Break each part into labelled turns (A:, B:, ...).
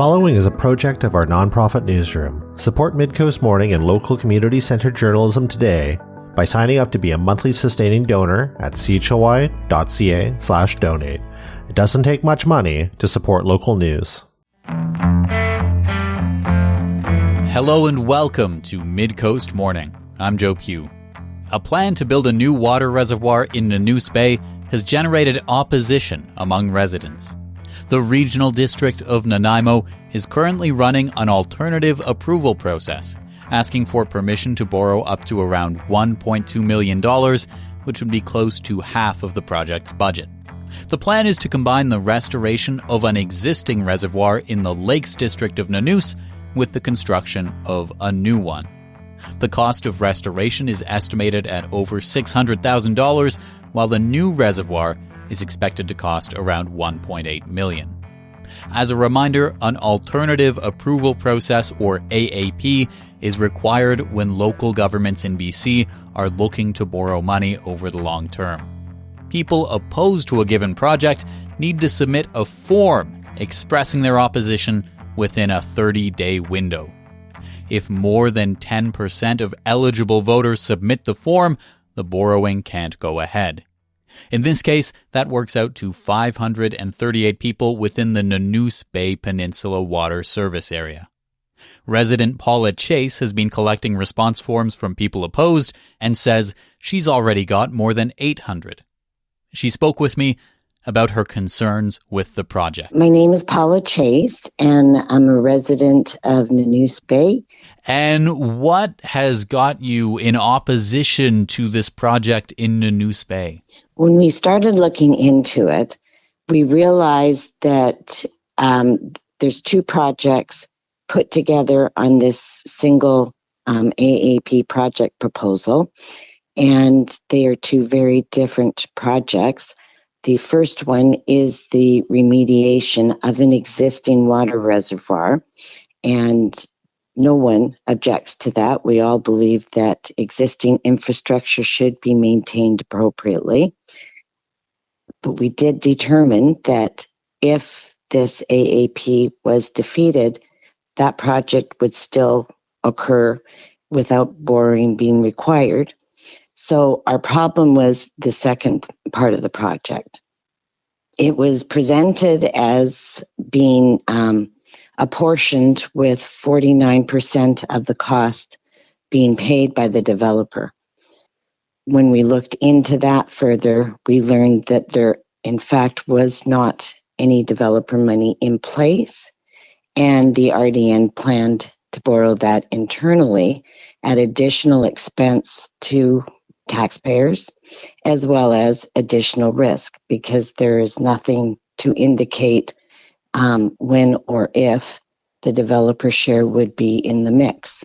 A: following is a project of our nonprofit newsroom. Support Midcoast Morning and local community-centered journalism today by signing up to be a monthly sustaining donor at chly.ca/donate. It doesn't take much money to support local news.
B: Hello and welcome to Midcoast Morning. I'm Joe Pugh. A plan to build a new water reservoir in Nanoose Bay has generated opposition among residents. The Regional District of Nanaimo is currently running an alternative approval process, asking for permission to borrow up to around $1.2 million, which would be close to half of the project's budget. The plan is to combine the restoration of an existing reservoir in the Lakes District of Nanoose with the construction of a new one. The cost of restoration is estimated at over $600,000, while the new reservoir is expected to cost around $1.8 million. As a reminder, an alternative approval process, or AAP, is required when local governments in BC are looking to borrow money over the long term. People opposed to a given project need to submit a form expressing their opposition within a 30-day window. If more than 10% of eligible voters submit the form, the borrowing can't go ahead. In this case, that works out to 538 people within the Nanoose Bay Peninsula water service area. Resident Paula Chase has been collecting response forms from people opposed and says she's already got more than 800. She spoke with me about her concerns with the project.
C: My name is Paula Chase, and I'm a resident of Nanoose Bay.
B: And what has got you in opposition to this project in Nanoose Bay?
C: When we started looking into it, we realized that there's two projects put together on this single AAP project proposal, and they are two very different projects. The first one is the remediation of an existing water reservoir, and no one objects to that. We all believe that existing infrastructure should be maintained appropriately. But we did determine that if this AAP was defeated, that project would still occur without borrowing being required. So our problem was the second part of the project. It was presented as being apportioned with 49% of the cost being paid by the developer. When we looked into that further, we learned that there, in fact, was not any developer money in place, and the RDN planned to borrow that internally at additional expense to taxpayers, as well as additional risk, because there is nothing to indicate when or if the developer share would be in the mix.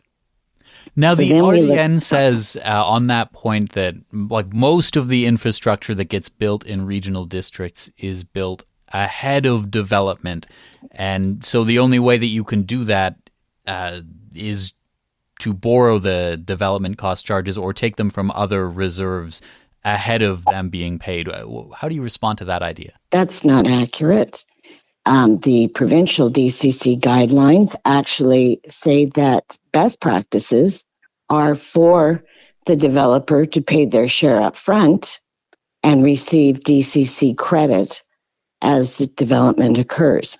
B: Now, the RDN says on that point that like most of the infrastructure that gets built in regional districts is built ahead of development. And so the only way that you can do that is to borrow the development cost charges or take them from other reserves ahead of them being paid. How do you respond to that idea?
C: That's not accurate. The provincial DCC guidelines actually say that best practices are for the developer to pay their share up front and receive DCC credit as the development occurs.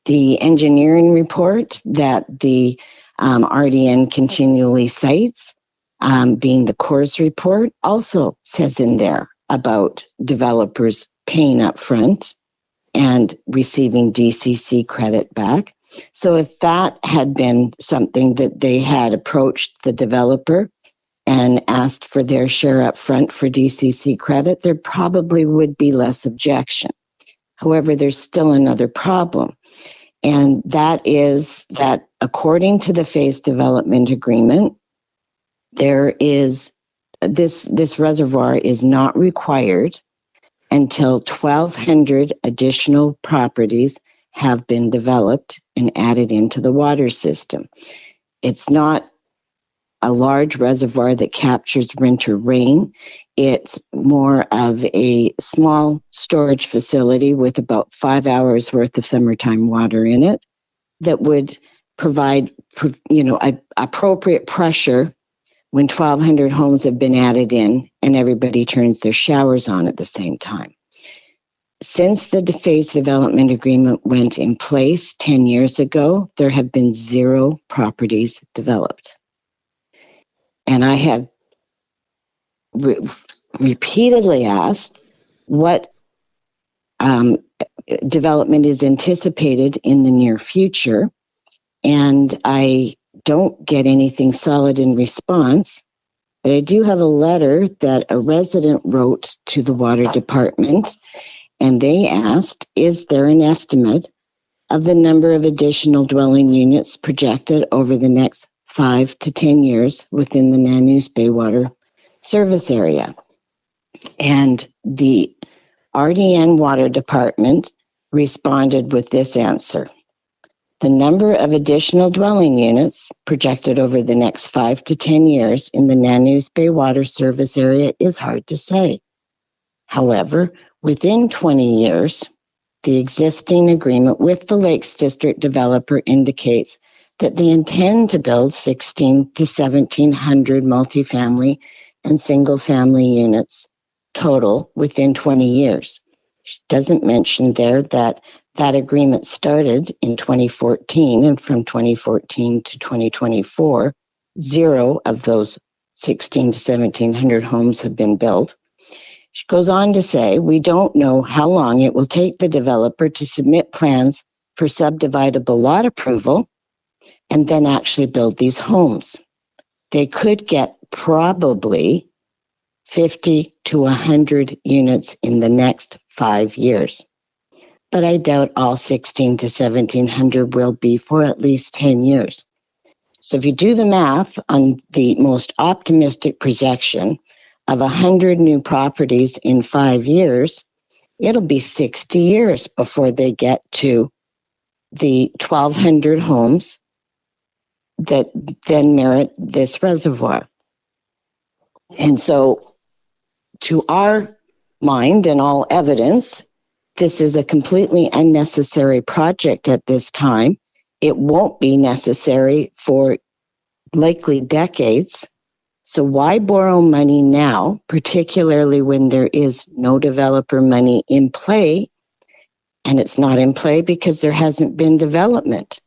C: The engineering report that the RDN continually cites, being the CORS report, also says in there about developers paying up front and receiving DCC credit back. So if that had been something that they had approached the developer and asked for their share up front for DCC credit, there probably would be less objection. However, there's still another problem, and that is that according to the phase development agreement, there is this reservoir is not required until 1,200 additional properties have been developed and added into the water system. It's not a large reservoir that captures winter rain. It's more of a small storage facility with about 5 hours worth of summertime water in it. that would provide, appropriate pressure when 1,200 homes have been added in and everybody turns their showers on at the same time. Since the phase development agreement went in place 10 years ago, there have been 0 properties developed. And I have repeatedly asked what development is anticipated in the near future, and I don't get anything solid in response. But I do have a letter that a resident wrote to the water department, and they asked, is there an estimate of the number of additional dwelling units projected over the next 5 to 10 years within the Nanoose Bay water service area? And the RDN Water Department responded with this answer. The number of additional dwelling units projected over the next 5 to 10 years in the Nanoose Bay water service area is hard to say. However, within 20 years, the existing agreement with the Lakes District developer indicates that they intend to build 16 to 1,700 multifamily and single-family units total within 20 years. She doesn't mention there that agreement started in 2014, and from 2014 to 2024, 0 of those 16 to 1,700 homes have been built. She goes on to say, we don't know how long it will take the developer to submit plans for subdividable lot approval and then actually build these homes. They could get probably 50 to 100 units in the next 5 years. But I doubt all 16 to 1,700 will be for at least 10 years. So if you do the math on the most optimistic projection of 100 new properties in 5 years, it'll be 60 years before they get to the 1,200 homes that then merit this reservoir. And so, to our mind and all evidence, this is a completely unnecessary project at this time. It won't be necessary for likely decades. So why borrow money now, particularly when there is no developer money in play? And it's not in play because there hasn't been development.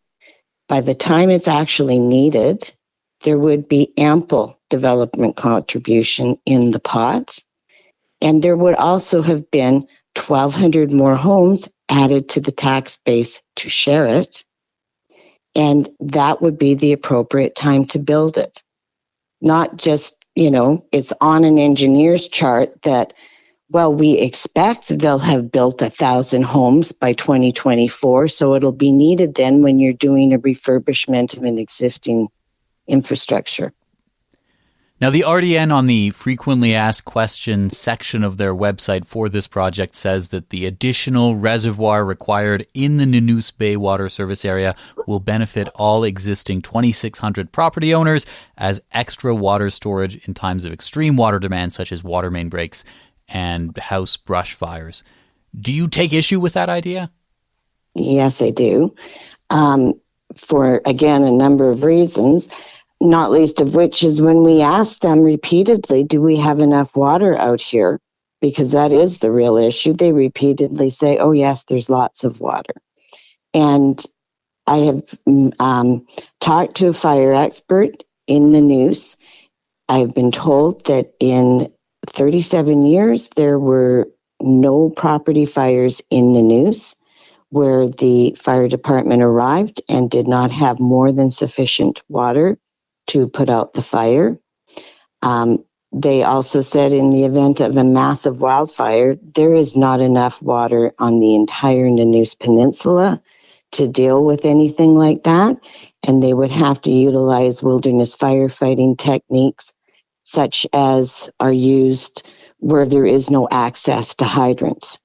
C: By the time it's actually needed, there would be ample development contribution in the pot. And there would also have been 1,200 more homes added to the tax base to share it. And that would be the appropriate time to build it. Not just, it's on an engineer's chart that, well, we expect they'll have built 1,000 homes by 2024. So it'll be needed then when you're doing a refurbishment of an existing infrastructure.
B: Now, the RDN on the frequently asked questions section of their website for this project says that the additional reservoir required in the Nanoose Bay water service area will benefit all existing 2,600 property owners as extra water storage in times of extreme water demand, such as water main breaks and house brush fires. Do you take issue with that idea?
C: Yes, I do. For, again, a number of reasons. Not least of which is when we ask them repeatedly, do we have enough water out here? Because that is the real issue. They repeatedly say, oh, yes, there's lots of water. And I have talked to a fire expert in Nanoose. I've been told that in 37 years, there were no property fires in Nanoose where the fire department arrived and did not have more than sufficient water to put out the fire. They also said in the event of a massive wildfire, there is not enough water on the entire Nanoose Peninsula to deal with anything like that, and they would have to utilize wilderness firefighting techniques such as are used where there is no access to hydrants.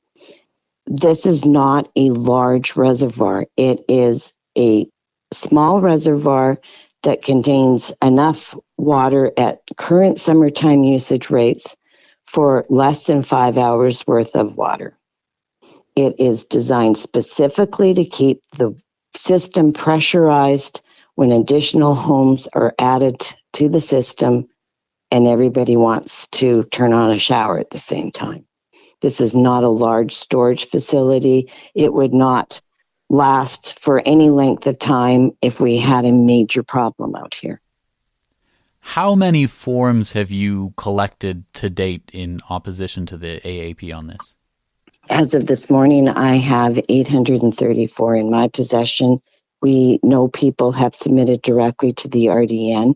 C: This is not a large reservoir. It is a small reservoir that contains enough water at current summertime usage rates for less than 5 hours worth of water. It is designed specifically to keep the system pressurized when additional homes are added to the system and everybody wants to turn on a shower at the same time. This is not a large storage facility. It would not last for any length of time if we had a major problem out here.
B: How many forms have you collected to date in opposition to the AAP on this?
C: As of this morning, I have 834 in my possession. We know people have submitted directly to the RDN,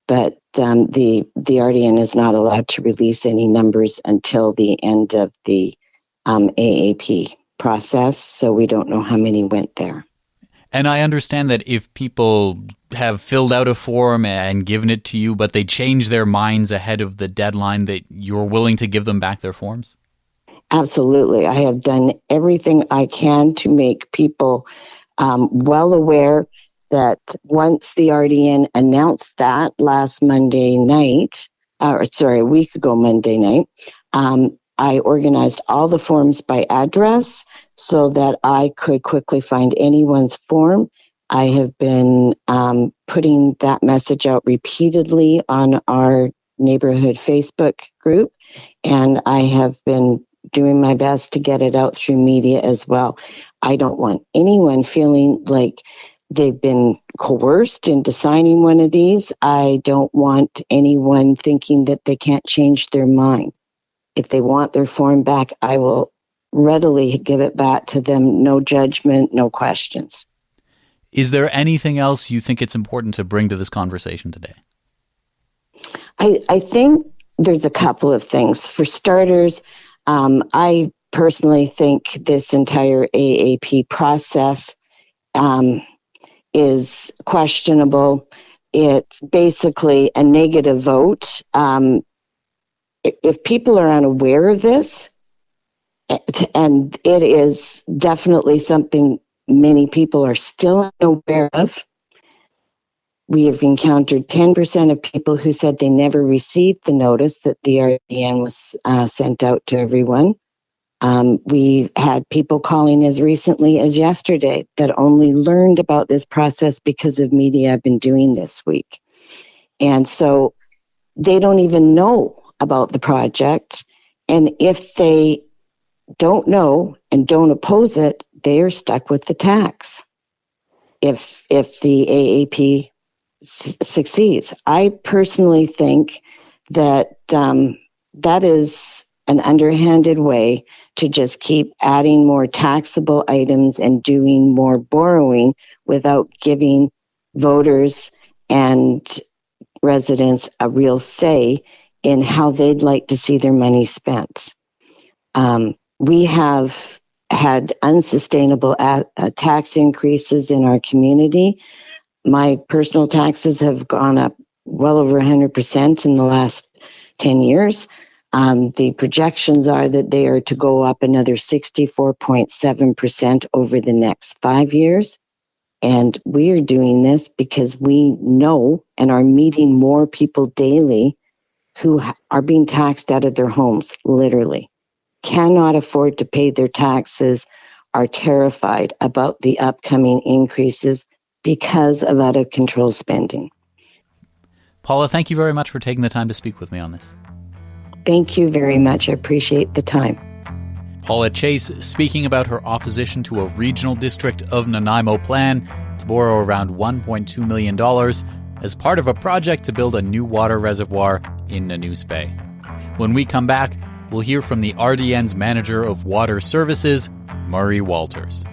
C: but the RDN is not allowed to release any numbers until the end of the AAP process, so we don't know how many went there.
B: And I understand that if people have filled out a form and given it to you, but they change their minds ahead of the deadline, that you're willing to give them back their forms?
C: Absolutely. I have done everything I can to make people well aware that once the RDN announced that last Monday night, a week ago Monday night, I organized all the forms by address so that I could quickly find anyone's form. I have been putting that message out repeatedly on our neighborhood Facebook group, and I have been doing my best to get it out through media as well. I don't want anyone feeling like they've been coerced into signing one of these. I don't want anyone thinking that they can't change their mind. If they want their form back, I will readily give it back to them. No judgment, no questions.
B: Is there anything else you think it's important to bring to this conversation today?
C: I think there's a couple of things. For starters, I personally think this entire AAP process is questionable. It's basically a negative vote. If people are unaware of this, and it is definitely something many people are still unaware of, we have encountered 10% of people who said they never received the notice that the RDN was sent out to everyone. We had people calling as recently as yesterday that only learned about this process because of media I've been doing this week. And so they don't even know about the project. And if they don't know and don't oppose it, they are stuck with the tax if the AAP succeeds. I personally think that that is an underhanded way to just keep adding more taxable items and doing more borrowing without giving voters and residents a real say in how they'd like to see their money spent. We have had unsustainable tax increases in our community. My personal taxes have gone up well over 100% in the last 10 years. The projections are that they are to go up another 64.7% over the next 5 years. And we are doing this because we know and are meeting more people daily who are being taxed out of their homes, literally, cannot afford to pay their taxes, are terrified about the upcoming increases because of out-of-control spending.
B: Paula, thank you very much for taking the time to speak with me on this.
C: Thank you very much. I appreciate the time.
B: Paula Chase speaking about her opposition to a Regional District of Nanaimo plan to borrow around $1.2 million as part of a project to build a new water reservoir in Nanoose Bay. When we come back, we'll hear from the RDN's Manager of Water Services, Murray Walters.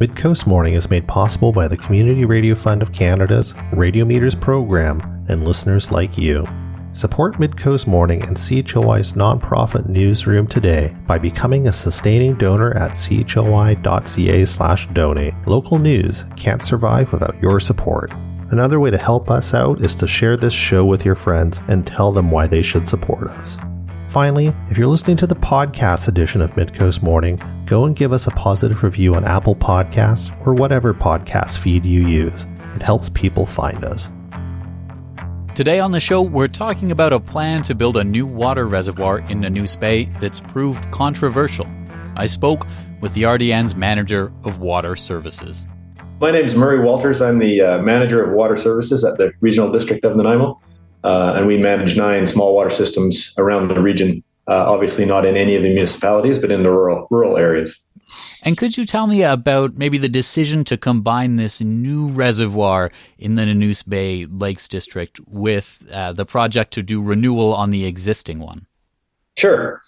A: Midcoast Morning is made possible by the Community Radio Fund of Canada's Radio Meters program and listeners like you. Support Midcoast Morning and CHLY's nonprofit newsroom today by becoming a sustaining donor at chly.ca/donate. Local news can't survive without your support. Another way to help us out is to share this show with your friends and tell them why they should support us. Finally, if you're listening to the podcast edition of Midcoast Morning, go and give us a positive review on Apple Podcasts or whatever podcast feed you use. It helps people find us.
B: Today on the show, we're talking about a plan to build a new water reservoir in Nanoose Bay that's proved controversial. I spoke with the RDN's Manager of Water Services.
D: My name is Murray Walters. I'm the Manager of Water Services at the Regional District of Nanaimo, and we manage 9 small water systems around the region, obviously not in any of the municipalities, but in the rural areas.
B: And could you tell me about maybe the decision to combine this new reservoir in the Nanoose Bay Lakes District with the project to do renewal on the existing one?
D: Sure.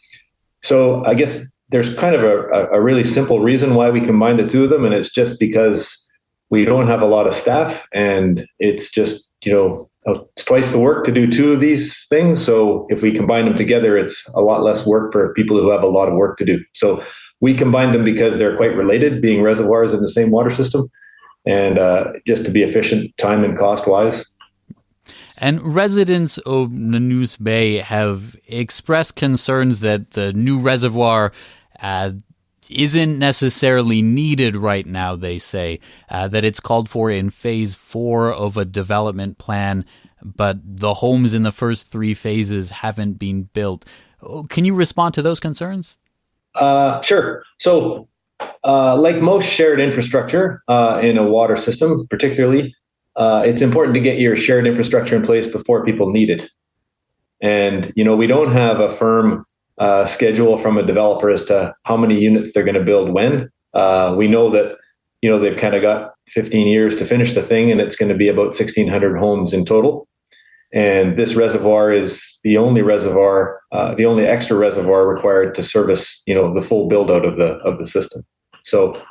D: So I guess there's kind of a really simple reason why we combined the two of them, and it's just because we don't have a lot of staff, and it's just, it's twice the work to do 2 of these things. So if we combine them together, it's a lot less work for people who have a lot of work to do. So we combined them because they're quite related, being reservoirs in the same water system, and just to be efficient time and cost-wise.
B: And residents of Nanoose Bay have expressed concerns that the new reservoir isn't necessarily needed right now, they say, that it's called for in phase 4 of a development plan, but the homes in the first 3 phases haven't been built. Can you respond to those concerns?
D: Sure. So, like most shared infrastructure in a water system, particularly, it's important to get your shared infrastructure in place before people need it. And, we don't have a firm schedule from a developer as to how many units they're going to build when. We know that, they've kind of got 15 years to finish the thing, and it's going to be about 1,600 homes in total. And this reservoir is the only extra reservoir required to service, the full build out of the system. So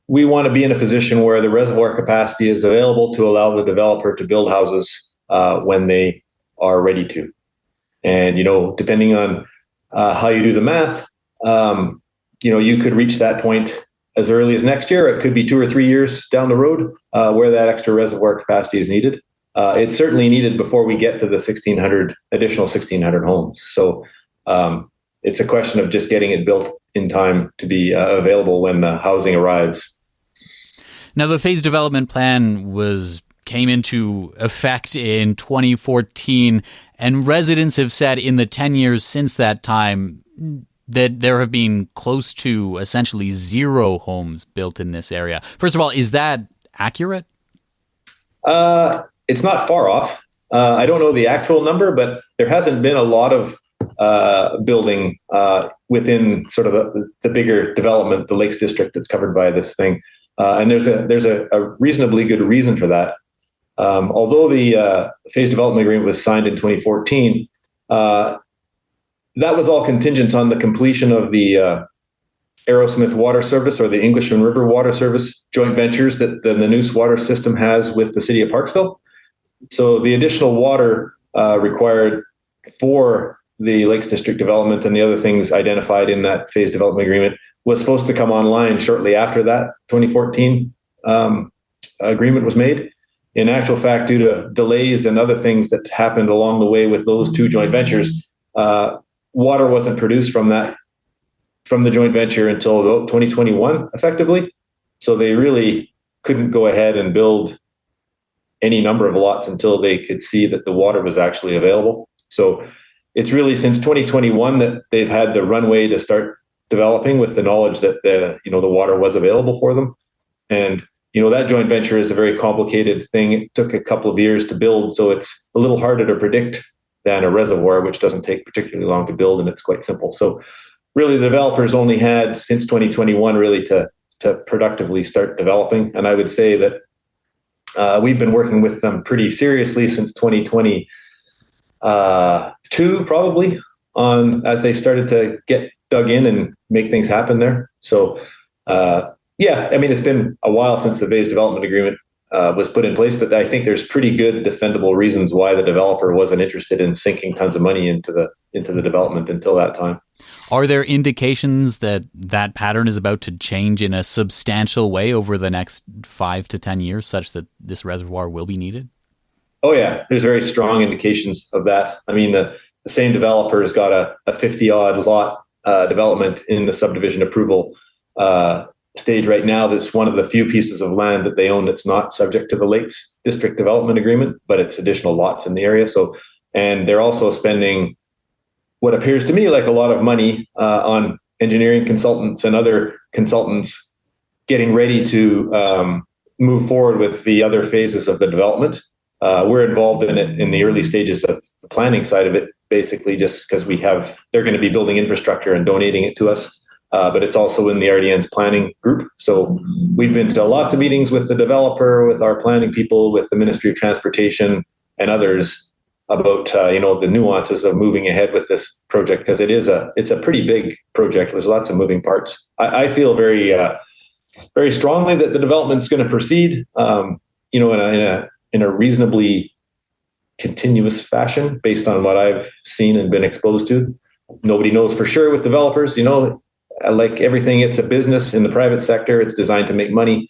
D: we want to be in a position where the reservoir capacity is available to allow the developer to build houses when they are ready to. And, depending on how you do the math, you could reach that point as early as next year. It could be 2 or 3 years down the road where that extra reservoir capacity is needed. It's certainly needed before we get to the additional 1,600 homes. So it's a question of just getting it built in time to be available when the housing arrives.
B: Now, the phase development plan came into effect in 2014, and residents have said in the 10 years since that time that there have been close to essentially 0 homes built in this area. First of all, is that accurate?
D: It's not far off. I don't know the actual number, but there hasn't been a lot of building within sort of the bigger development, the Lakes District that's covered by this thing. And there's a reasonably good reason for that. Although the phase development agreement was signed in 2014, that was all contingent on the completion of the Arrowsmith Water Service or the Englishman River Water Service joint ventures that the Nanoose water system has with the city of Parksville. So the additional water required for the Lakes District development and the other things identified in that phase development agreement was supposed to come online shortly after that 2014 agreement was made. In actual fact, due to delays and other things that happened along the way with those 2 joint ventures, water wasn't produced from the joint venture until about 2021, effectively. So they really couldn't go ahead and build any number of lots until they could see that the water was actually available. So it's really since 2021 that they've had the runway to start developing with the knowledge that the water was available for them. And that joint venture is a very complicated thing. It took a couple of years to build, so it's a little harder to predict than a reservoir, which doesn't take particularly long to build, and it's quite simple. So really the developers only had since 2021 really to productively start developing. And I would say that we've been working with them pretty seriously since 2022, probably, as they started to get dug in and make things happen there. So it's been a while since the phase development agreement was put in place, but I think there's pretty good defendable reasons why the developer wasn't interested in sinking tons of money into the development until that time.
B: Are there indications that pattern is about to change in a substantial way over the next 5 to 10 years, such that this reservoir will be needed?
D: Oh yeah, there's very strong indications of that. I mean, the same developer has got a 50-odd lot development in the subdivision approval stage right now. That's one of the few pieces of land that they own that's not subject to the Lakes District Development Agreement, but it's additional lots in the area. And they're also spending what appears to me like a lot of money on engineering consultants and other consultants getting ready to move forward with the other phases of the development. We're involved in it in the early stages of the planning side of it, basically just because they're going to be building infrastructure and donating it to us. But it's also in the RDN's planning group. So we've been to lots of meetings with the developer, with our planning people, with the Ministry of Transportation and others about the nuances of moving ahead with this project, because it's a pretty big project. There's lots of moving parts. I feel very very strongly that the development's going to proceed, in a reasonably continuous fashion based on what I've seen and been exposed to. Nobody knows for sure with developers. Like everything, it's a business in the private sector. It's designed to make money.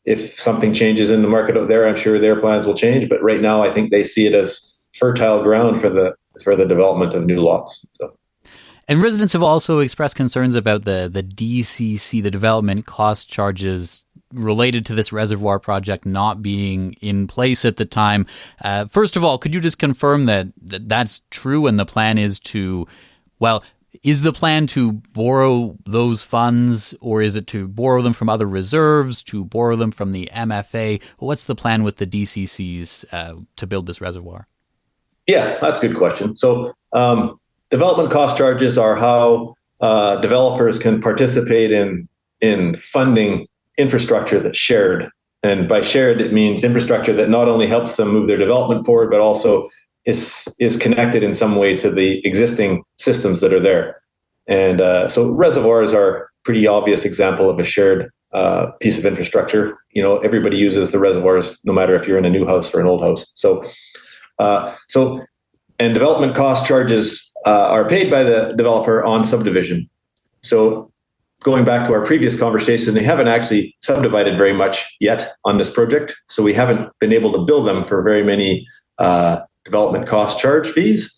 D: If something changes in the market out there, I'm sure their plans will change. But right now, I think they see it as fertile ground for the development of new lots. So.
B: And residents have also expressed concerns about the DCC, the development cost charges related to this reservoir project not being in place at the time. First of all, could you just confirm that that's true and the plan is is the plan to borrow those funds, or is it to borrow them from other reserves, to borrow them from the MFA? What's the plan with the DCCs to build this reservoir?
D: Yeah, that's a good question. So development cost charges are how developers can participate in funding infrastructure that's shared. And by shared, it means infrastructure that not only helps them move their development forward, but also is connected in some way to the existing systems that are there. And so reservoirs are a pretty obvious example of a shared piece of infrastructure. Everybody uses the reservoirs, no matter if you're in a new house or an old house. And development cost charges are paid by the developer on subdivision. So going back to our previous conversation, they haven't actually subdivided very much yet on this project. So we haven't been able to bill them for very many development cost charge fees.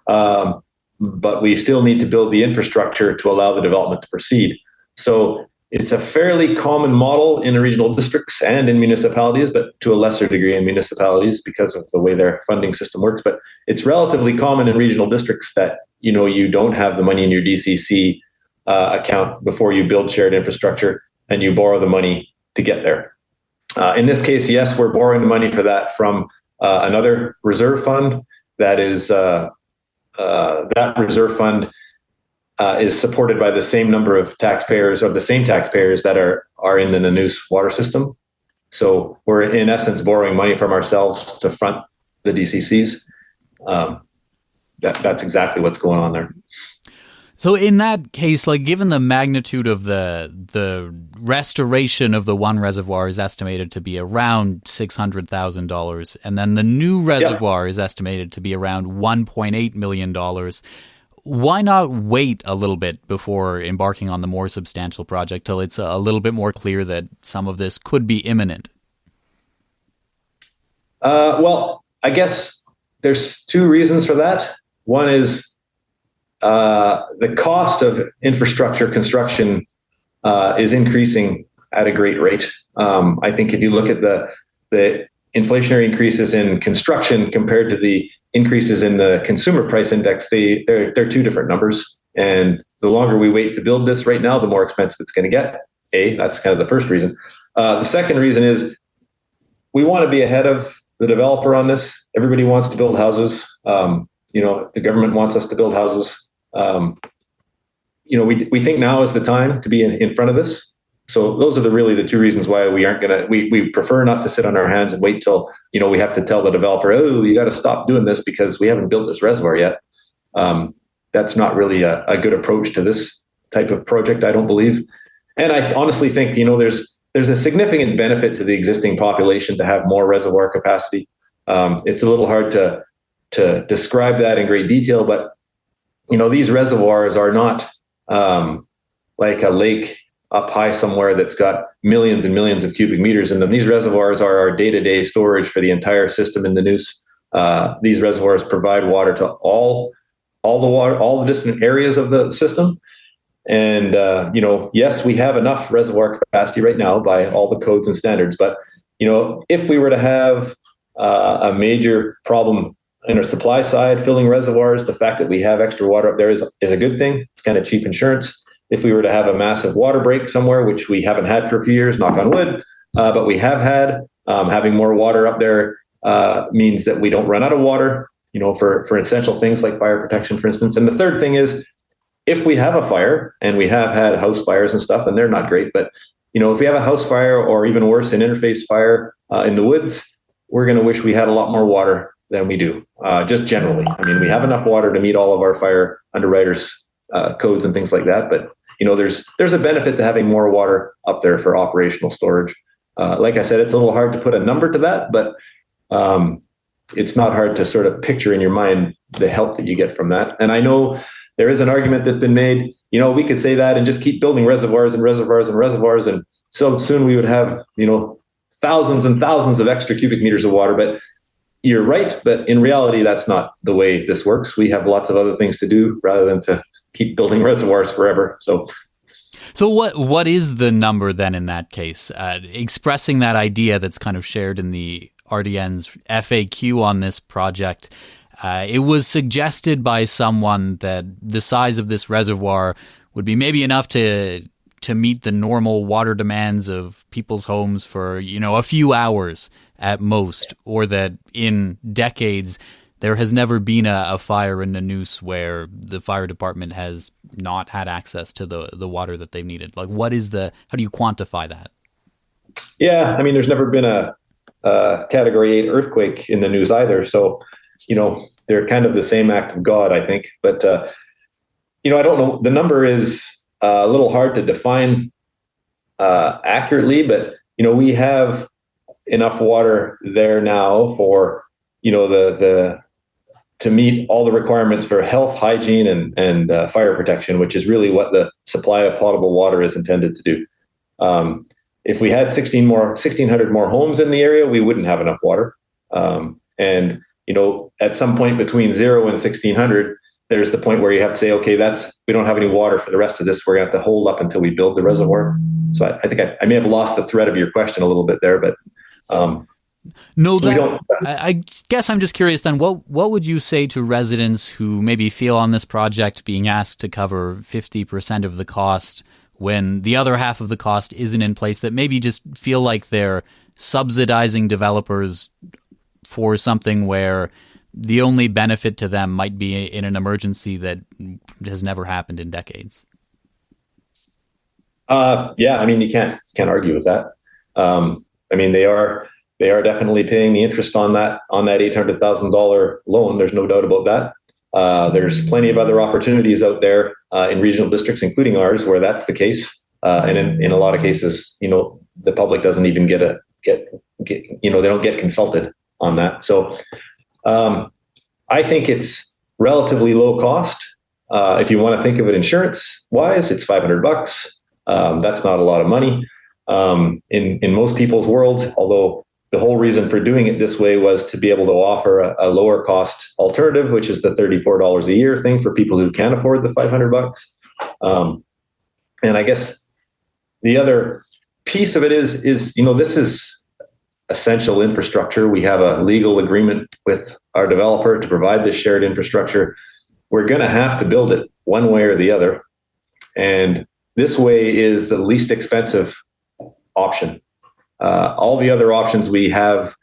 D: But we still need to build the infrastructure to allow the development to proceed. So it's a fairly common model in the regional districts and in municipalities, but to a lesser degree in municipalities because of the way their funding system works. But it's relatively common in regional districts that, you don't have the money in your DCC account before you build shared infrastructure, and you borrow the money to get there. In this case, yes, we're borrowing the money for that from another reserve fund. That reserve fund is supported by the same number of taxpayers, or the same taxpayers that are in the Nanoose water system. So we're in essence borrowing money from ourselves to front the DCCs. That's exactly what's going on there.
B: So in that case, given the magnitude of the restoration of the one reservoir is estimated to be around $600,000, and then the new reservoir is estimated to be around $1.8 million, why not wait a little bit before embarking on the more substantial project till it's a little bit more clear that some of this could be imminent?
D: Well, I guess there's two reasons for that. One is the cost of infrastructure construction is increasing at a great rate. I think if you look at the inflationary increases in construction compared to the increases in the consumer price index, they're two different numbers. And the longer we wait to build this right now, the more expensive it's going to get. That's kind of the first reason. The second reason is we want to be ahead of the developer on this. Everybody wants to build houses. The government wants us to build houses. We think now is the time to be in front of this. So those are really the two reasons why we prefer not to sit on our hands and wait till, we have to tell the developer, oh, you got to stop doing this because we haven't built this reservoir yet. That's not really a good approach to this type of project, I don't believe. And I honestly think, there's a significant benefit to the existing population to have more reservoir capacity. It's a little hard to describe that in great detail, but these reservoirs are not like a lake up high somewhere that's got millions and millions of cubic meters in them. These reservoirs are our day-to-day storage for the entire system in the Nanoose. These reservoirs provide water to all the distant areas of the system. And, yes, we have enough reservoir capacity right now by all the codes and standards. But, if we were to have a major problem our supply side, filling reservoirs, the fact that we have extra water up there is a good thing. It's kind of cheap insurance. If we were to have a massive water break somewhere, which we haven't had for a few years, knock on wood, but we have had, having more water up there means that we don't run out of water, for essential things like fire protection, for instance. And the third thing is, if we have a fire, and we have had house fires and stuff, and they're not great, but if we have a house fire, or even worse, an interface fire in the woods, we're going to wish we had a lot more water than we do, just generally. I mean, we have enough water to meet all of our fire underwriters' codes and things like that, but there's a benefit to having more water up there for operational storage. Like I said, it's a little hard to put a number to that, but it's not hard to sort of picture in your mind the help that you get from that. And I know there is an argument that's been made, we could say that and just keep building reservoirs and reservoirs and reservoirs, and so soon we would have, thousands and thousands of extra cubic meters of water. But you're right, but in reality, that's not the way this works. We have lots of other things to do rather than to keep building reservoirs forever. So
B: what is the number then in that case? Expressing that idea that's kind of shared in the RDN's FAQ on this project, it was suggested by someone that the size of this reservoir would be maybe enough to meet the normal water demands of people's homes for, a few hours at most, or that in decades there has never been a fire in Nanoose where the fire department has not had access to the water that they've needed. Like, how do you quantify that?
D: Yeah, I mean, there's never been a Category 8 earthquake in Nanoose either. So, they're kind of the same act of God, I think. But, I don't know. The number is a little hard to define accurately, but, we have enough water there now for, to meet all the requirements for health, hygiene, and fire protection, which is really what the supply of potable water is intended to do. If we had 1,600 more homes in the area, we wouldn't have enough water. And at some point between 0 and 1,600, there's the point where you have to say, okay, we don't have any water for the rest of this. We're going to have to hold up until we build the reservoir. So I think I may have lost the thread of your question a little bit there, but
B: no, I guess I'm just curious then, what would you say to residents who maybe feel on this project being asked to cover 50% of the cost when the other half of the cost isn't in place, that maybe just feel like they're subsidizing developers for something where the only benefit to them might be in an emergency that has never happened in decades?
D: Yeah, I mean, you can't argue with that. I mean, they are definitely paying the interest on that $800,000 loan. There's no doubt about that. There's plenty of other opportunities out there in regional districts, including ours, where that's the case. And in a lot of cases, the public doesn't even they don't get consulted on that. So I think it's relatively low cost. If you want to think of it insurance wise, it's $500. That's not a lot of money in most people's worlds, although the whole reason for doing it this way was to be able to offer a lower cost alternative, which is the $34 a year thing for people who can't afford the $500. And I guess the other piece of it is this is essential infrastructure. We have a legal agreement with our developer to provide this shared infrastructure. We're going to have to build it one way or the other. And this way is the least expensive option. All the other options we have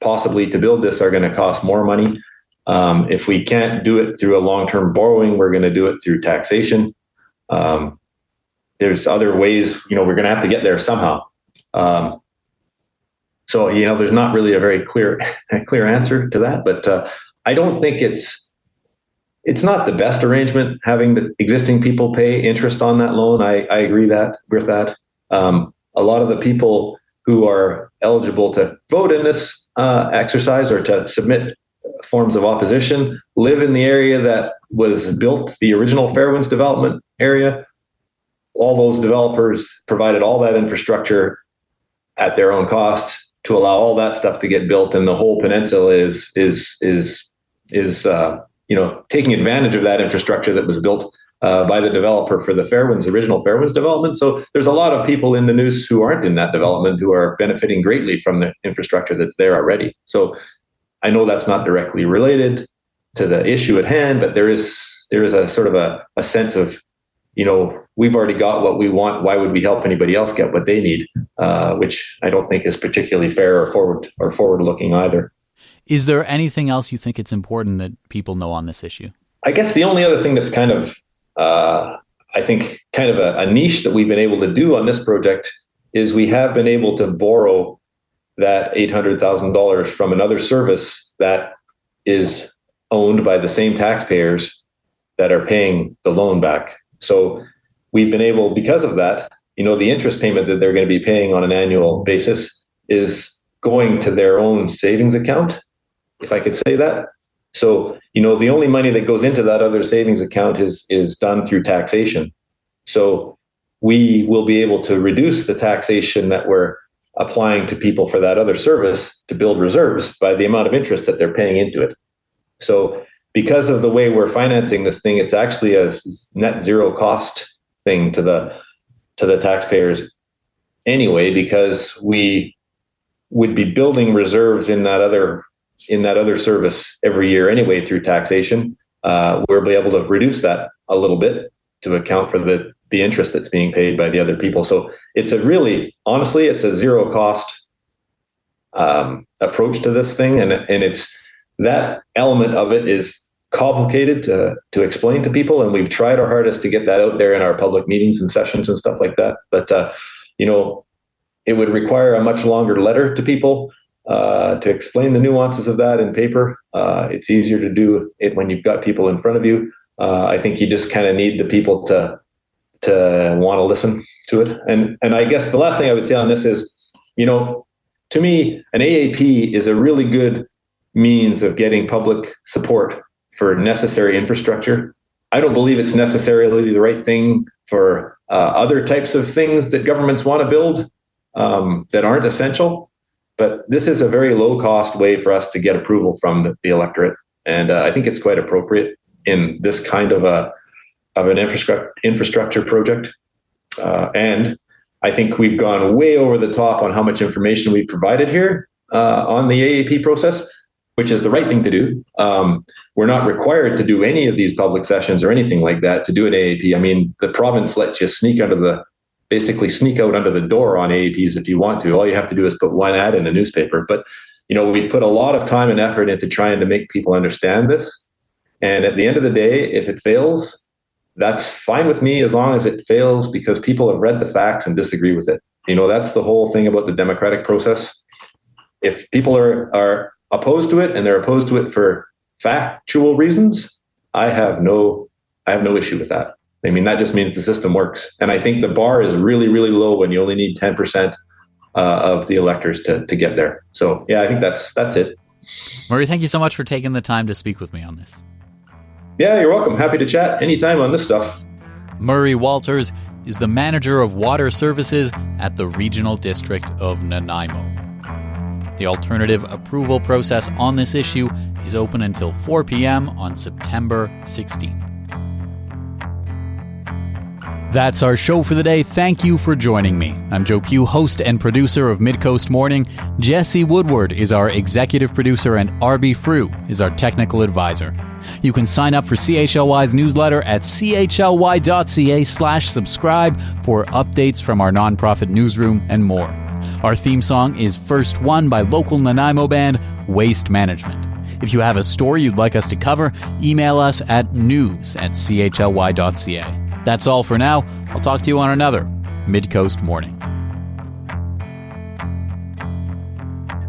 D: possibly to build this are going to cost more money. If we can't do it through a long-term borrowing, we're going to do it through taxation. There's other ways, we're going to have to get there somehow. So, there's not really a very clear answer to that, but I don't think it's not the best arrangement having the existing people pay interest on that loan. I agree with that. A lot of the people who are eligible to vote in this exercise or to submit forms of opposition live in the area that was built, the original Fairwinds development area. All those developers provided all that infrastructure at their own cost to allow all that stuff to get built, and the whole peninsula is taking advantage of that infrastructure that was built by the developer for the original Fairwinds development. So there's a lot of people in the Nanoose who aren't in that development who are benefiting greatly from the infrastructure that's there already. So I know that's not directly related to the issue at hand, but there is a sort of a sense of, we've already got what we want. Why would we help anybody else get what they need? Which I don't think is particularly fair or forward looking either.
B: Is there anything else you think it's important that people know on this issue?
D: I guess the only other thing that's kind of, I think, kind of a niche that we've been able to do on this project is we have been able to borrow that $800,000 from another service that is owned by the same taxpayers that are paying the loan back. So we've been able, because of that, the interest payment that they're going to be paying on an annual basis is going to their own savings account, if I could say that. So, the only money that goes into that other savings account is done through taxation. So we will be able to reduce the taxation that we're applying to people for that other service to build reserves by the amount of interest that they're paying into it. So because of the way we're financing this thing, it's actually a net zero cost thing to the taxpayers anyway, because we would be building reserves in that other service every year anyway through taxation. We'll be able to reduce that a little bit to account for the interest that's being paid by the other people. So it's it's a zero cost approach to this thing, and it's that element of it is complicated to explain to people, and we've tried our hardest to get that out there in our public meetings and sessions and stuff like that. But it would require a much longer letter to people to explain the nuances of that in paper. It's easier to do it when you've got people in front of you. I think you just kind of need the people to want to listen to it. And I guess the last thing I would say on this is, to me, an AAP is a really good means of getting public support for necessary infrastructure. I don't believe it's necessarily the right thing for other types of things that governments want to build that aren't essential. But this is a very low cost way for us to get approval from the electorate. And I think it's quite appropriate in this kind of an infrastructure project. And I think we've gone way over the top on how much information we've provided here on the AAP process, which is the right thing to do. We're not required to do any of these public sessions or anything like that to do an AAP. I mean, the province lets you sneak out under the door on AAPs if you want to. All you have to do is put one ad in a newspaper. But, we put a lot of time and effort into trying to make people understand this. And at the end of the day, if it fails, that's fine with me, as long as it fails because people have read the facts and disagree with it. That's the whole thing about the democratic process. If people are opposed to it, and they're opposed to it for factual reasons, I have no issue with that. I mean, that just means the system works. And I think the bar is really, really low when you only need 10% of the electors to get there. So yeah, I think that's it.
B: Murray, thank you so much for taking the time to speak with me on this.
D: Yeah, you're welcome. Happy to chat anytime on this stuff.
B: Murray Walters is the manager of water services at the Regional District of Nanaimo. The alternative approval process on this issue is open until 4 p.m. on September 16th. That's our show for the day. Thank you for joining me. I'm Joe Pugh, host and producer of Midcoast Morning. Jesse Woodward is our executive producer, and RB Frew is our technical advisor. You can sign up for CHLY's newsletter at chly.ca/subscribe for updates from our nonprofit newsroom and more. Our theme song is First One by local Nanaimo band Waste Management. If you have a story you'd like us to cover, email us at news@chly.ca. That's all for now. I'll talk to you on another Midcoast Morning.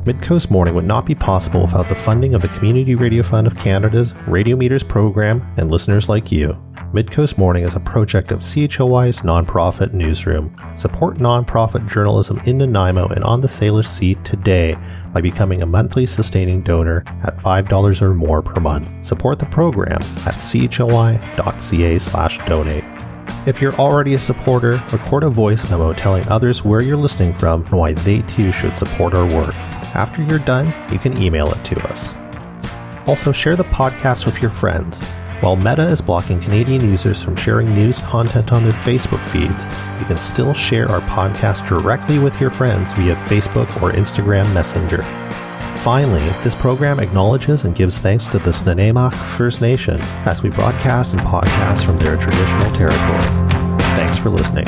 A: Midcoast Morning would not be possible without the funding of the Community Radio Fund of Canada's Radio Meters program and listeners like you. Midcoast Morning is a project of CHLY's nonprofit newsroom. Support nonprofit journalism in Nanaimo and on the Sailor Sea today by becoming a monthly sustaining donor at $5 or more per month. Support the program at chly.ca/donate. If you're already a supporter, record a voice memo telling others where you're listening from and why they too should support our work. After you're done, you can email it to us. Also, share the podcast with your friends. While Meta is blocking Canadian users from sharing news content on their Facebook feeds, you can still share our podcast directly with your friends via Facebook or Instagram Messenger. Finally, this program acknowledges and gives thanks to the Snuneymuxw First Nation as we broadcast and podcast from their traditional territory. Thanks for listening.